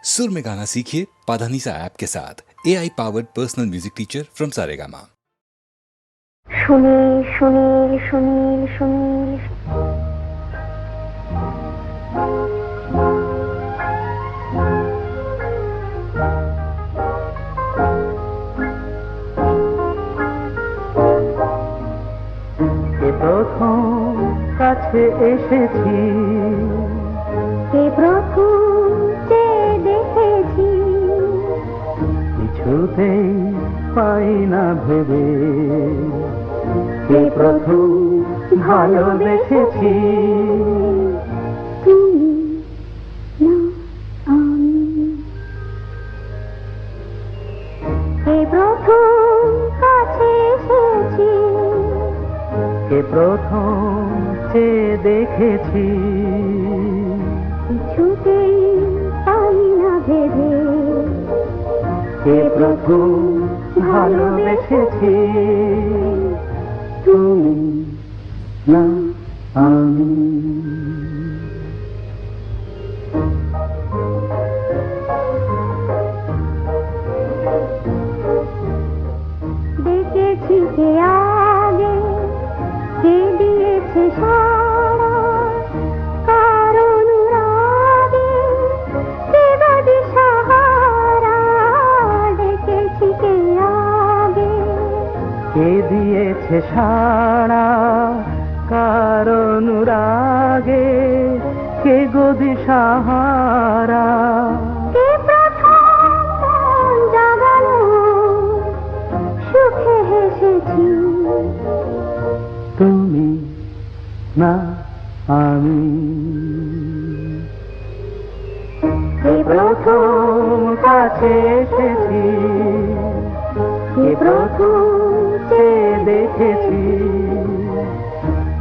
सुर में गाना सीखिए पाधानीसा ऐप के साथ। AI powered personal music teacher from Saregama. Sunil Sunil Sunil Sunil প্রথম কাছে এসেছি, কে প্রথম যে দেখেছি, কিছুতেই পাই না ভেবে, কে প্রথম ভালোবেসেছি। তুমি না আমি, কে প্রথম কাছে এসেছি, কে প্রথম যে দেখেছি, কিছুতেই পাই না ভেবে, কে প্রথম ভালোবেসেছি। তুমি না আমি। দেখেছি কে আগে, কে দিয়েছে সাড়া, কার অনুরাগে, কে বা দিশাহারা। দেখেছি কে আগে, কে দিয়েছে সাড়া, কার অনুরাগে, কে গো দিশাহারা। কে প্রথম মন জাগালো, সুখে হেসেছি। তুমি না আমি। কে প্রথম কাছে এসেছি, কে প্রথম যে দেখেছি,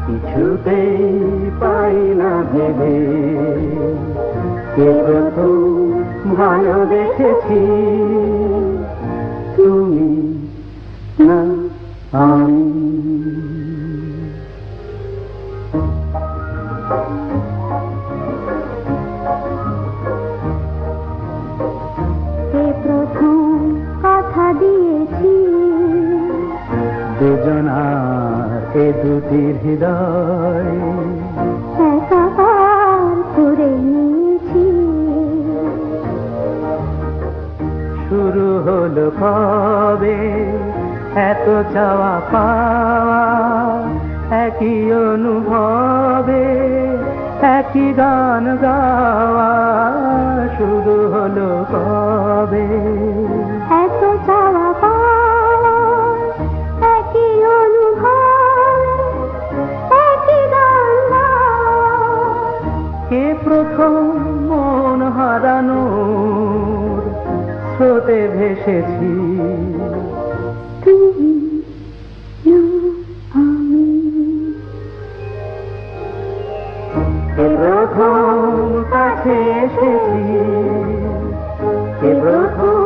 কিছুতেই পাই না ভেবে, কে প্রথম ভালোবেসেছি। তুমি না আমি। কে প্রথম কথা দিয়েছি, দুজনার এ দুটি হৃদয় একাকার করে নিয়েছি। শুরু হলো কবে এত চাওয়া পাওয়া, একই অনুভবে একই গান গাওয়া। শুরু হলো কবে এত চাওয়া পাওয়া, একই অনুভব, একই গান গাওয়া। কে প্রথম মন হারানোর স্রোতে ভেসেছি। তুমি না আমি, কে প্রথম কাছে এসেছি, কে প্রথম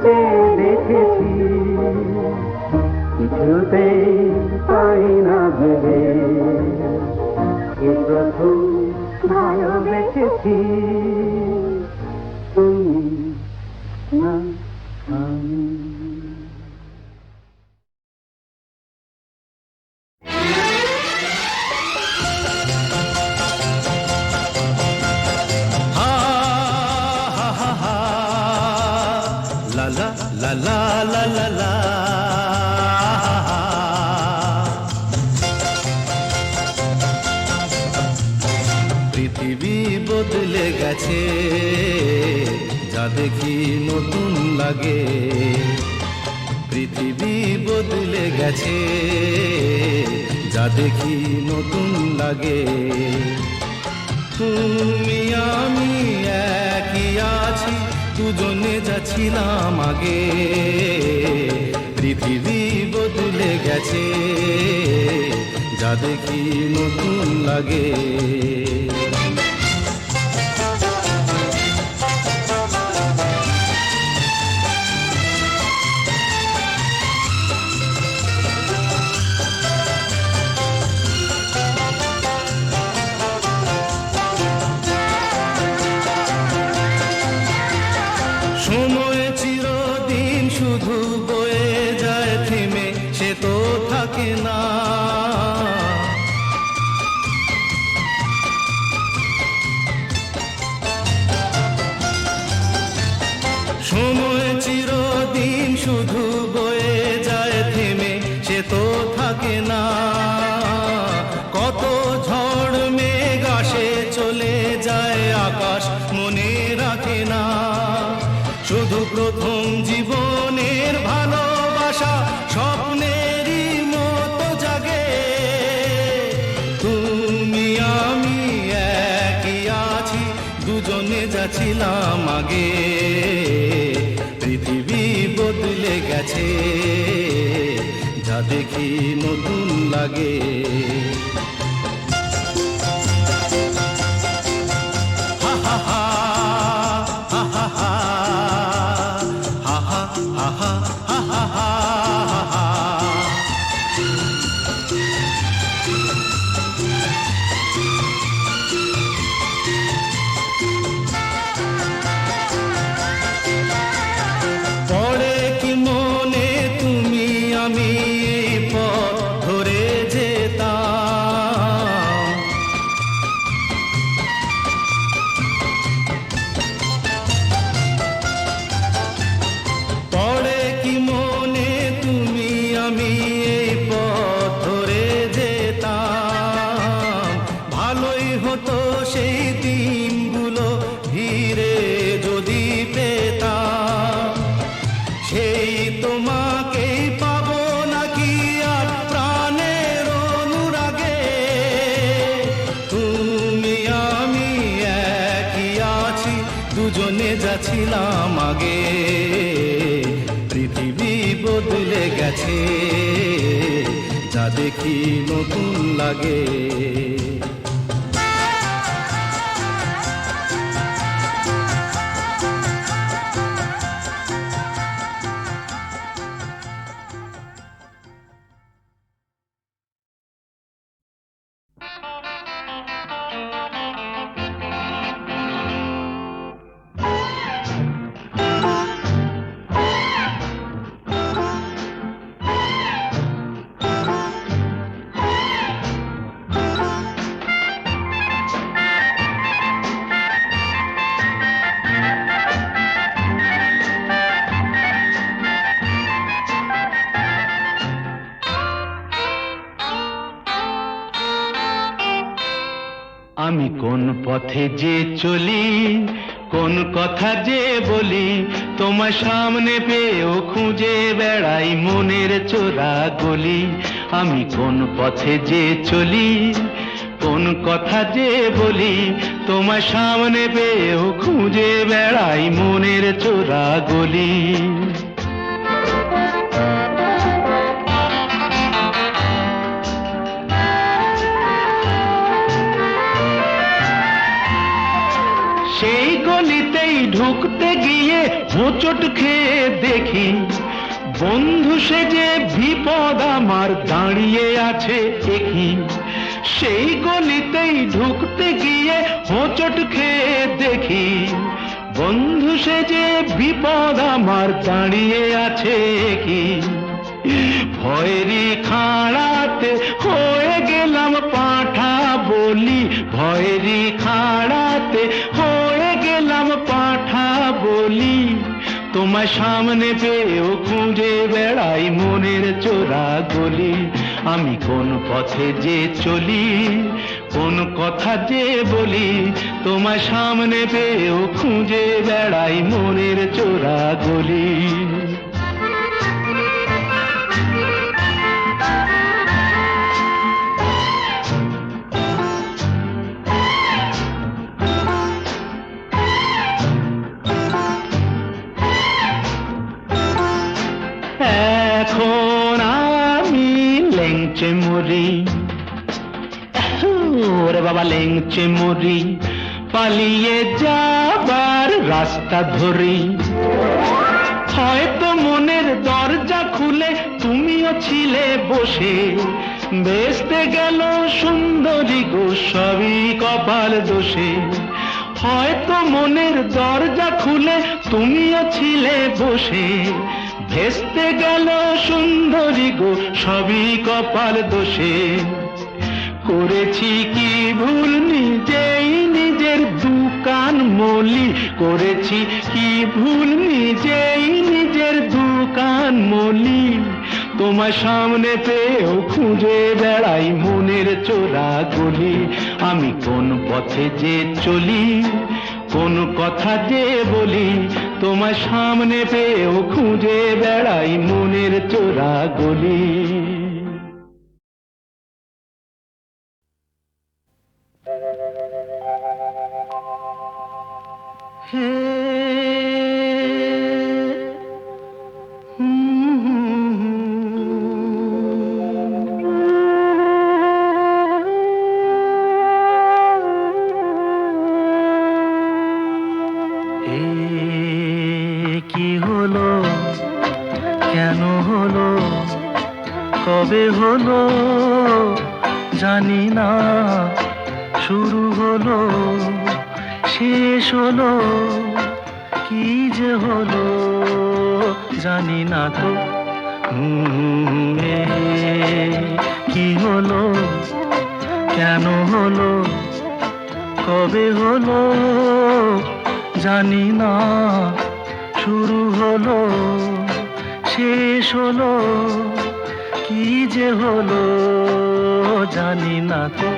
যে দেখেছি, কিছুতেই পাই না ভেবে, কে প্রথম ভালোবেসেছি। তুমি না আমি। La la la la la. পৃথিবী বদলে গেছে, যা দেখি নতুন লাগে। পৃথিবী বদলে গেছে, যা দেখি নতুন লাগে। তুমি আমি একই আছি, দুজনে যাচ্ছিলাম আগে। পৃথিবী বদলে গেছে, যা দেখি নতুন লাগে। শুধু বয়ে যায় থেমে, সে তো থাকে না। সময় চিরদিন শুধু বয়ে যায় থেমে, সে তো থাকে না। কত ঝড় মেঘ আসে চলে যায়, আকাশ মনে রাখে না। শুধু প্রথম জীবনের ভালোবাসা স্বপ্নেরই মতো জাগে। তুমি আমি একই আছি, দুজনে যাচ্ছিলাম আগে। পৃথিবী বদলে গেছে, যা দেখি নতুন লাগে। হা হা হা, হা হা হা, হা হা হা, হা হা হা, হা। পড়ে কি মনে তুমি আমি এই পথ ধরে যেতাম। পড়ে কি মনে তুমি আমি এই পথ ধরে যেতাম। ভালোই হতো সেই দিনগুলো ধীরে যদি পেতাম। সেই তোমাকেই পাবো নাকি আর প্রাণের অনুরাগে। তুমি আমি একই আছি, দুজনে যাচ্ছিলাম আগে। পৃথিবী বদলে গেছে, যা দেখি নতুন লাগে। আমি কোন পথে যে চলি, কোন কথা যে বলি, তোমার সামনে পেয়েও খুঁজে বেড়াই মনের চোরা গলি। আমি কোন পথে যে চলি, কোন কথা যে বলি, তোমার সামনে পেয়েও খুঁজে বেড়াই মনের চোরা গলি। সেই গলিতেই ঢুকতে গিয়ে হোঁচট খেয়ে দেখি, বন্ধু সেজে বিপদ আমার দাঁড়িয়ে আছে একই। সেই গলিতেই ঢুকতে গিয়ে হোঁচট খেয়ে দেখি, বন্ধু সেজে বিপদ আমার দাঁড়িয়ে আছে কি। ভয়েরই খাড়াতে হয়ে গেলাম পাঁঠা বলি, ভয়েরই খাড়াতে হয়ে গেলাম পাঁঠা বলি। তোমার সামনে পেয়েও খুঁজে বেড়াই মনের চোরা গলি। আমি কোন পথে যে চলি, কোন কথা যে বলি, তোমার সামনে পেয়েও খুঁজে বেড়াই মনের চোরা গলি। এখন আমি লেংচে মরি, ওরে বাবা লেংচে মরি, পালিয়ে যাবার রাস্তা ধরি। হয়তো মনের দরজা খুলে তুমিও ছিলে বসে, বেসতে গেল সুন্দরী গো সবই কপাল দোষে। হয়তো মনের দরজা খুলে তুমিও ছিলে বসে, ভেস্তে গেল সুন্দরী গো সবই কপাল দোষে। করেছি কি ভুল নিজেই নিজের দুকান মলি, করেছি কি ভুল নিজেই নিজের দুকান মলি। তোমার সামনে পেয়েও খুঁজে বেড়াই মনের চোরা গলি। আমি কোন পথে যে চলি, কোন কথা যে বলি, তোমার সামনে পেয়েও খুঁজে বেড়াই মনের চোরা গলি। হে কি হলো, কেন হলো, কবে হলো জানি না। শুরু হলো, শেষ হলো, কি যে হলো জানি না তো। কি হলো, কেন হলো, কবে হলো জানি না। শুরু হলো, শেষ হলো, কি যে হলো জানি না তো।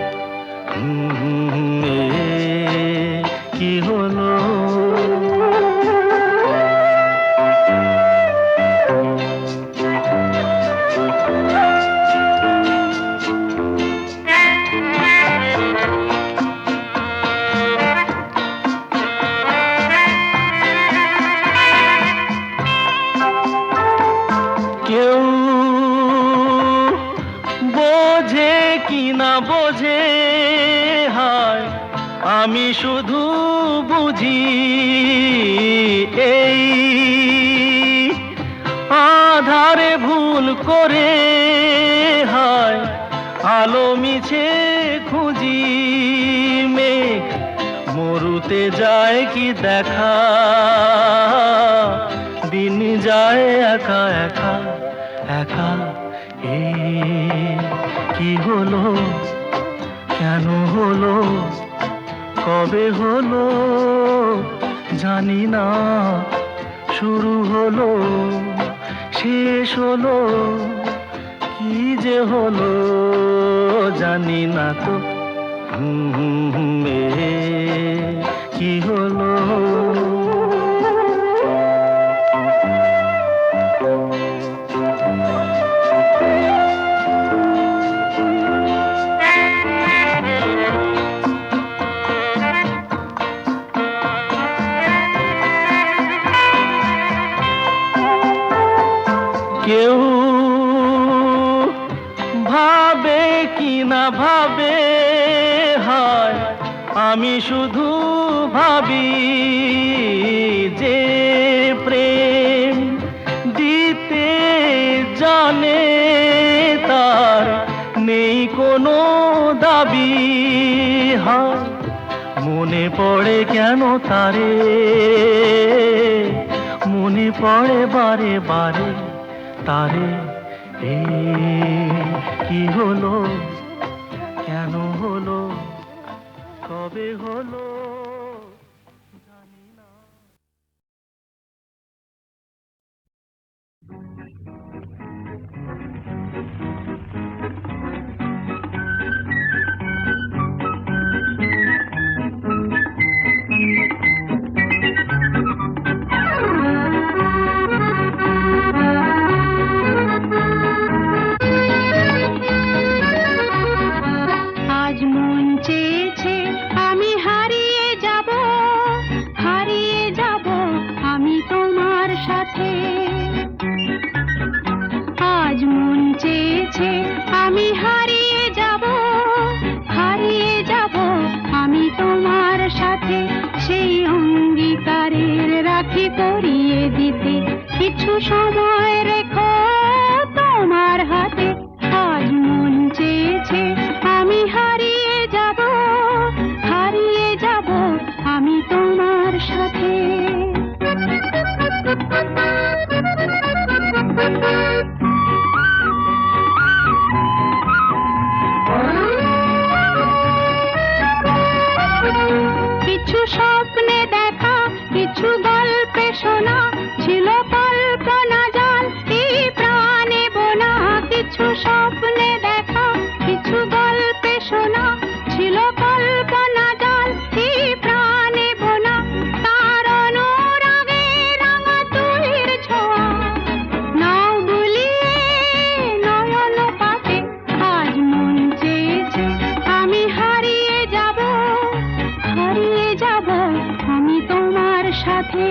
কি হলো, কেউ বোঝে কি না বোঝে, হায় আমি শুধু বুঝি এই আধারে ভুল করে, হায় আলো মিছে খুঁজি। মেঘ মরুতে যায় কি দেখা, দিন যায় একা একা একা। কি হলো, কেন হলো, কবে হলো জানি না। শুরু হলো, শেষ হলো, কি যে হলো জানি না তো। কি হলো, কেউ ভাবে কি না ভাবে, হায় আমি শুধু ভাবি যে প্রেম দিতে জানে তার নেই কোনো দাবি। হায় মনে পড়ে কেন তারে, মনে পড়ে বারে বারে তারে। কি হলো, কেন হলো, কবে হলো জানি না। আজ মন চেয়েছে আমি হারিয়ে যাব, হারিয়ে যাব আমি তোমার সাথে। আজ মন চেয়েছে আমি হারিয়ে যাব, হারিয়ে যাব আমি তোমার সাথে। সেই অঙ্গীকারের রাখি পরিয়ে দিতে কিছু সময় রেখো তোমার হাতে। আজ মন চেয়েছে আমি হারিয়ে যাব, হারিয়ে যাব আমি তোমার সাথে। কিছু গল্পে শোনা ছিল কল্পনা জাল, এই প্রাণে বোনা কিছু স্বপ্নে দেখা, কিছু গল্পে শোনা ছিল কল্পনা জাল, এই প্রাণে বোনা তার অনুরাগে রাঙা তুলির ছোঁয়া, নাও বুলিয়ে নয়ন পাতে আজ মন চেয়েছে আমি হারিয়ে যাব, হারিয়ে যাব আমি তোমার সাথে।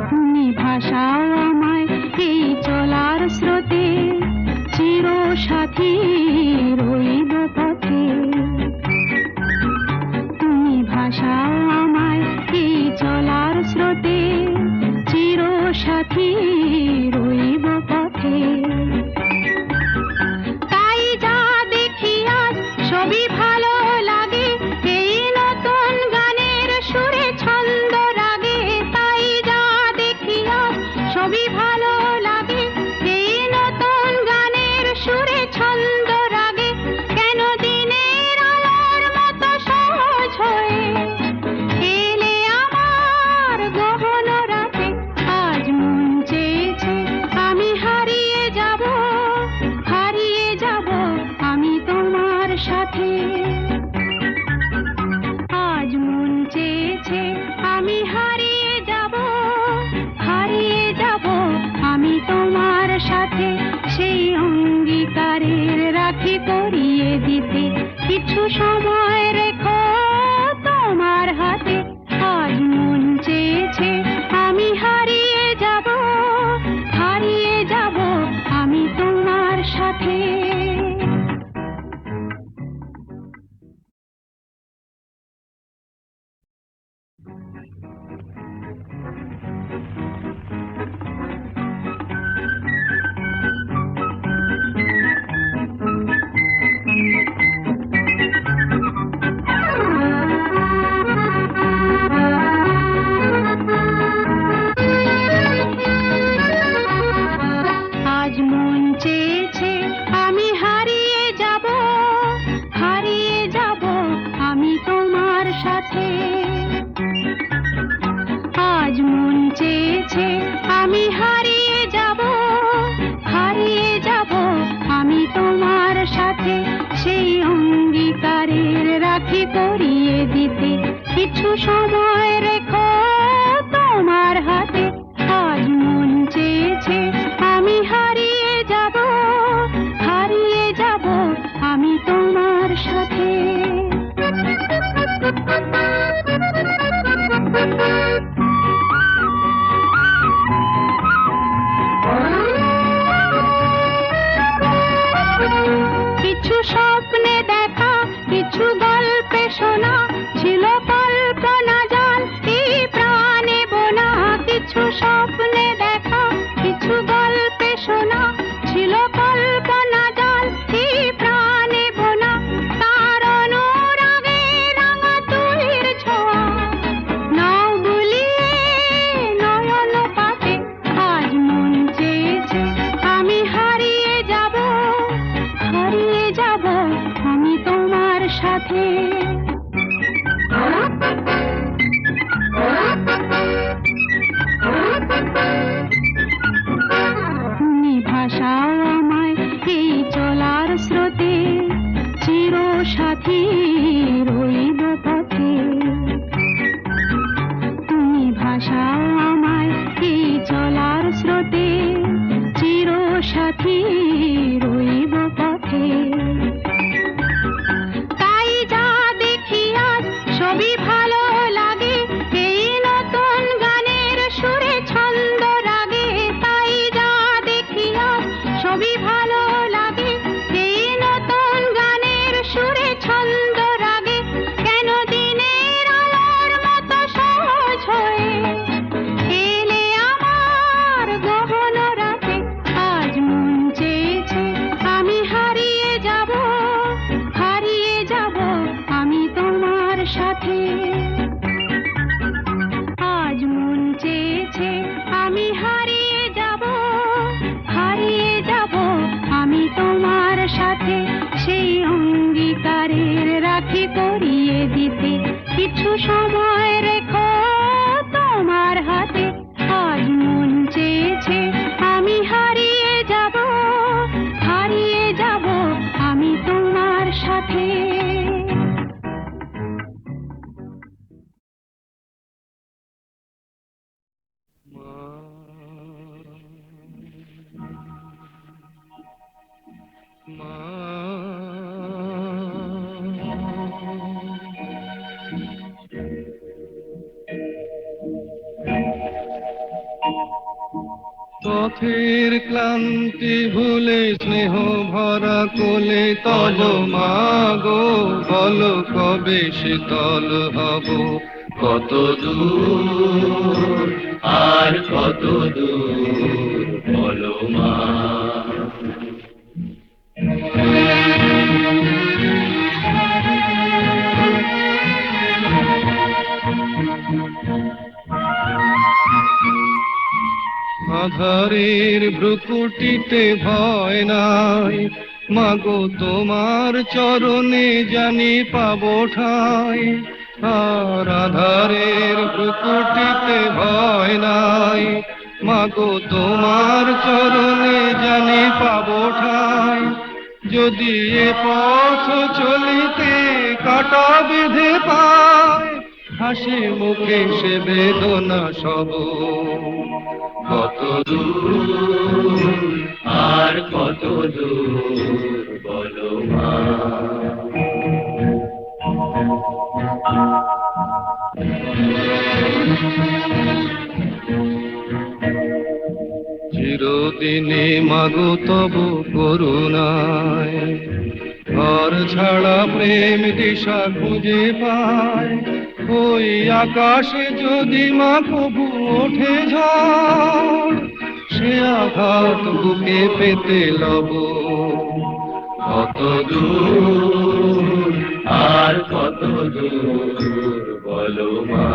তুমি ভাষাও আমায় এই চলার স্রোতে, চির সাথী রইব পথে। তুমি ভাষাও আমায় এই চলার স্রোতে, চির সাথী রইব পথে। তাই যা দেখি আজ সবই ভালো লাগে, এই নতুন গানের সুরে ছন্দ রাগে। তাই যা দেখি আজ সবই ভালো লাগে, এই নতুন গানের সুরে ছন্দ রাগে। কেন দিনের আলোর মতো সহজ হয়ে এলে আমার গহন রাতে, আজ মন চেয়েছে আমি হারিয়ে যাব, হারিয়ে যাব আমি তোমার সাথে। আজ মন চেয়েছে আমি হারিয়ে যাব, হারিয়ে যাব আমি তোমার সাথে। সেই অঙ্গীকারের রাখি পরিয়ে দিতে কিছু সময় রেখো তোমার হাতে। আজ মন চেয়েছে আমি হারিয়ে যাব, হারিয়ে যাব আমি তোমার সাথে। আজ মন চেয়েছে আমি হারিয়ে যাব, হারিয়ে যাব আমি তোমার সাথে। আজ মন চেয়েছে আমি হারিয়ে যাব, হারিয়ে যাব আমি তোমার সাথে। সেই অঙ্গীকারের রাখি পরিয়ে দিতে কিছু সময় রেখো তোমার হাতে। আজ মন চেয়েছে আমি হারিয়ে যাব, হারিয়ে যাব আমি তোমার সাথে। কিছু স্বপ্নে দেখা, কিছু গল্পে শোনা ছিল কল্পনা জাল, এই প্রাণে বোনা কিছু স্বপ্নে দেখা, কিছু গল্পে শোনা ছিল কল্পনা জাল, এই প্রাণে বোনা তার অনুরাগে রাঙা তুলির ছোঁয়া, নাও বুলিয়ে নয়ন পাতে আজ মন চেয়েছে আমি হারিয়ে যাব, হারিয়ে যাব আমি তোমার সাথে। তুমি ভাষাও আমায় এই চলার স্রোতে, চির সাথী রইব পথে। তুমি ভাষাও আমায় এই চলার স্রোতে, চির সাথী রইব পথে। তাই যা দেখি আজ সবই ভালো লাগে, এই নতুন গানের সুরে ছন্দ রাগে। তাই যা দেখি আজ সবই ভালো লাগে, এই নতুন গানের সুরে ছন্দ সাথী করিয়ে দিতে কিছু সময় রেখো তোমার হাতে। আজ মন চেয়েছে আমি হারিয়ে যাব আমি তোমার সাথে। পথের ক্লান্তি ভুলে স্নেহ ভরা কোলে তব মাগো বলো কবে শীতল হব। কত দূর আর কত দূর বলো মা। আধারের ভ্রুকুটিতে ভয় নাই মাগো তোমার চরণে জানি পাবো ঠাঁই। আর আধারের ভ্রুকুটিতে ভয় নাই মাগো তোমার চরণে জানি পাবো ঠাঁই। যদি এ পথ চলিতে কাটা বেঁধে পায় হাসি মুখে সে বেদনা সব। কত দূর আর কত দূর বলো মা। চিরদিনে মাগো তব করুণায় ঘর ছাড়া প্রেম দিশা খুঁজে পায়। ওই আকাশে যদি মা কবু ওঠে ঝড় সে আঘাত বুকে পেতে লব। কত দূর আর কত দূর বলো মা।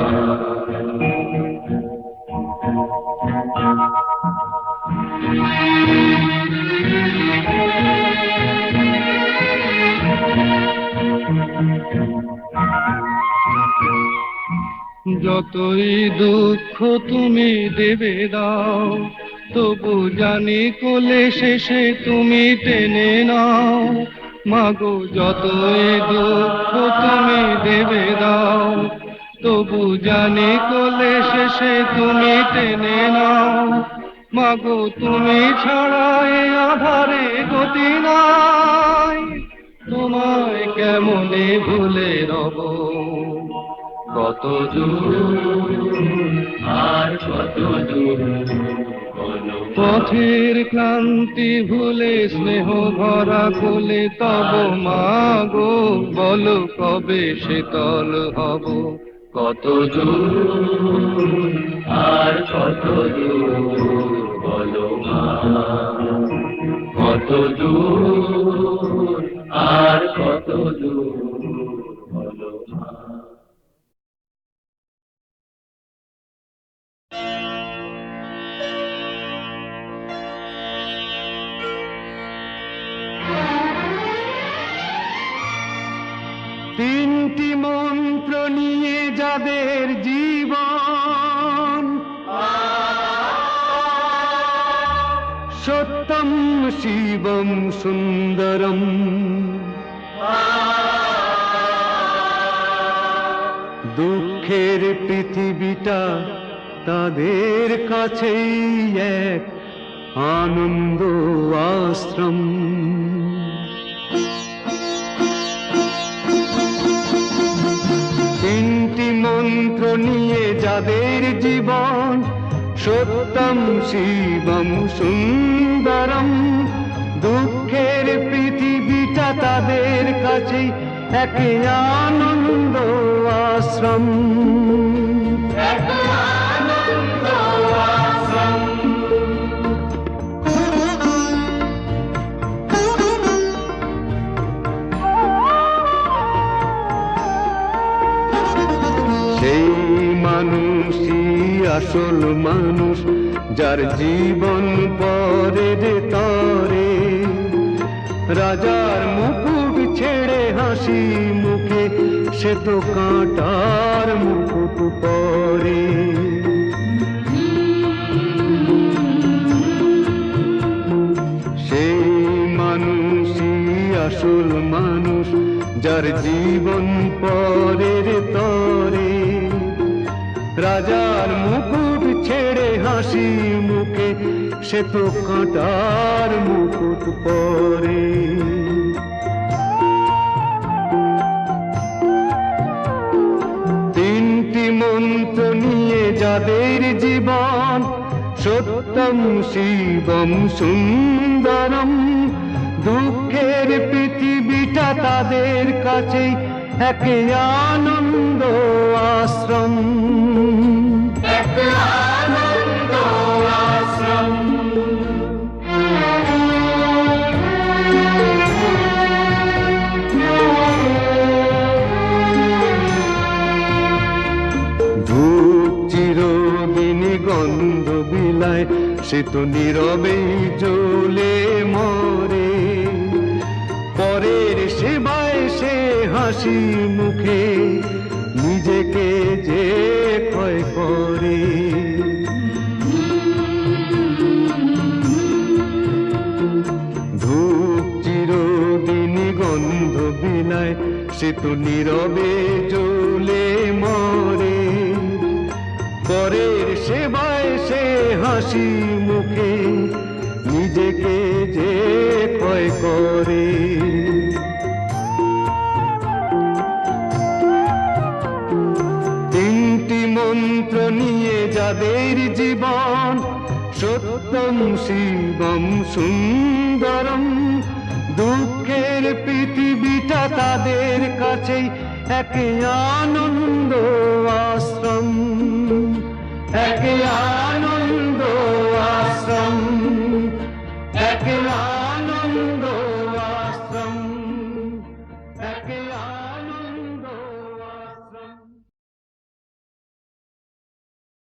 যতই দুঃখ তুমি দেবে দাও তবু জানি কোলে শেষে তুমি টেনে নাও। মাগো যতই দুঃখ তুমি দেবে দাও তবু জানি কোলে শেষে তুমি টেনে নাও। মাগো তুমি ছাড়া এ আধারে গতি নাই তোমায় কেমনে ভুলে রব। কত দূর আর কত দূর বলো। পথের ক্লান্তি ভুলে স্নেহ ভরা কোলে তব মাগো বলো কবে শীতল হব। কত দূর আর কত দূর বলো মা। কত দূর আর কত দূর বলো মা। তিনটি মন্ত্র নিয়ে যাদের জীবন সত্যম শিবম সুন্দরম। দুঃখের পৃথিবীটা তাদের কাছেই এক আনন্দ আশ্রম। তিনটি মন্ত্র নিয়ে যাদের জীবন সত্যম শিবম সুন্দরম। দুঃখের পৃথিবীটা তাদের কাছে এক আনন্দ আশ্রম। সেই মানুষই আসল মানুষ যার জীবন পরে তরে রাজার মুকুট ছেড়ে হাসি মুখে, সে তো কাঁটার মুকুট পরে। সেই মানুষই আসল মানুষ, যার জীবন পরের তরে। রাজার মুকুট ছেড়ে হাসি মুখে, সে তো কাঁটার মুকুট পরে। তিনটি মন্ত্র নিয়ে যাদের জীবন, সত্যম শিবম সুন্দরম। দুঃখের পৃথিবীটা তাদের কাছে এক আনন্দ আশ্রম, এক আনন্দ আশ্রম। ধূপ চিরদিনই গন্ধ বিলায়, সে তো নীরবেই জ্বলে মরে। পরের সেবায় সে হাসি মুখে নিজেকে যে ক্ষয় করে। ধূপ চিরদিনই গন্ধ বিলায়, সে তো নীরবে জ্বলে মরে। পরের সেবায় সে হাসি মুখে নিজেকে যে ক্ষয় করে। তিনটি মন্ত্র নিয়ে যাদের জীবন, সত্যম শিবম সুন্দরম। দুঃখের পৃথিবীটা তাদের কাছেই এক আনন্দ আশ্রম, এক আনন্দ আশ্রম, এক